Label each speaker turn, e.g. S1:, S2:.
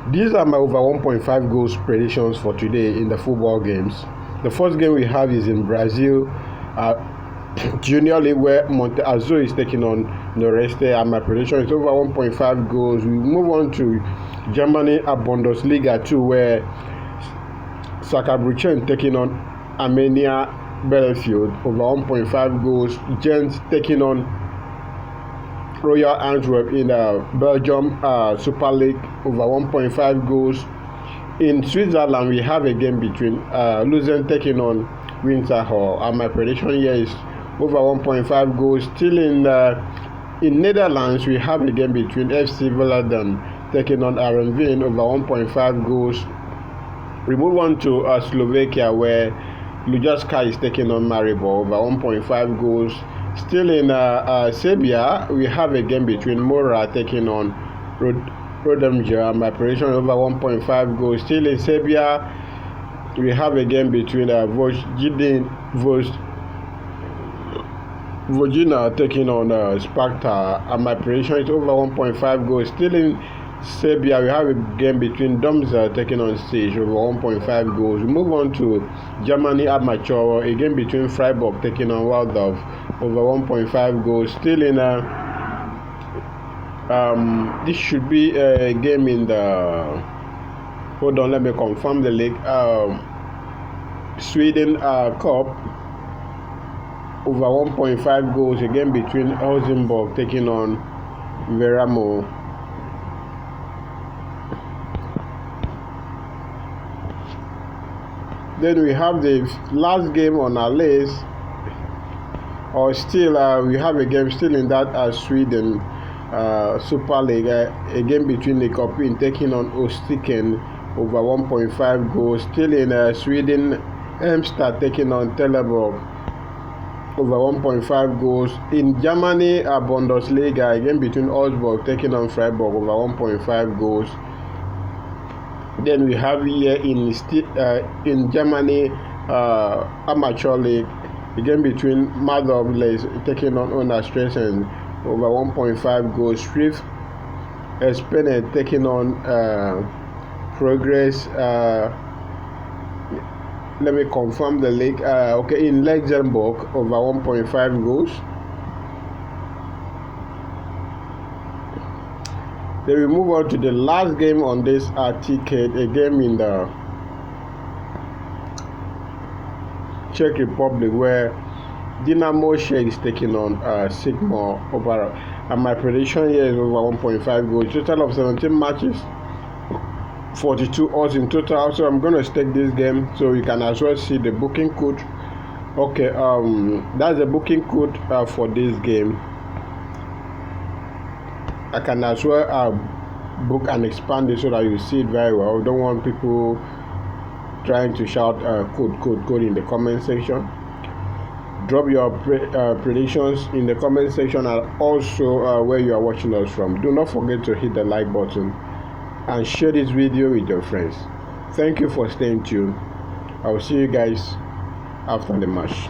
S1: These are my over 1.5 goals predictions for today in the football games. The first game we have is in Brazil Junior League, where Monte Azul is taking on Noreste, and my prediction is over 1.5 goals. We move on to Germany at Bundesliga 2, where Saarbrücken taking on Arminia Bielefeld, over 1.5 goals. Gent taking on Royal Antwerp in the Belgium Super League, over 1.5 goals. In Switzerland, we have a game between Luzern taking on Winterthur, and my prediction here is over 1.5 goals. Still in Netherlands, we have a game between FC Volendam taking on Heerenveen, over 1.5 goals. We move on to Slovakia, where Lujaska is taking on Maribor, over 1.5 goals. Still in Serbia, we have a game between Mora taking on Rodomir, and my prediction over 1.5 goals. Still in Serbia, we have a game between Vojina taking on Sparta, and my prediction is over 1.5 goals. Still in Serbia, we have a game between Domza taking on Stage, over 1.5 goals. We move on to Germany at Amateur, a game between Freiburg taking on Waldorf, over 1.5 goals. Still in this should be a game in the, hold on, let me confirm the league, Sweden Cup, over 1.5 goals, a game between Helsingborg taking on Värnamo. Then we have the last game on our list, or still we have a game still in that Sweden Super League, a game between Nyköping taking on Österrike, over 1.5 goals. Still in Sweden, Halmstad taking on Trelleborg, over 1.5 goals. In Germany, Bundesliga, a game between Augsburg taking on Freiburg, over 1.5 goals. Then we have here in Germany Amateur League, a game between Madrid taking on Ona Stresen, over 1.5 goals. Swift Spain taking on Progress. Let me confirm the league. Okay, in Luxembourg, over 1.5 goals. Then we move on to the last game on this ticket, a game in the Czech Republic, where Dynamo Czech is taking on Sigma over, and my prediction here is over 1.5 goals. Total of 17 matches, 42 odds in total. So I'm gonna stake this game, so you can as well see the booking code. Okay, that's the booking code for this game. I can as well book and expand it so that you see it very well. I don't want people trying to shout code in the comment section. Drop your predictions in the comment section, and also where you are watching us from. Do not forget to hit the like button and share this video with your friends. Thank you for staying tuned. I will see you guys after the match.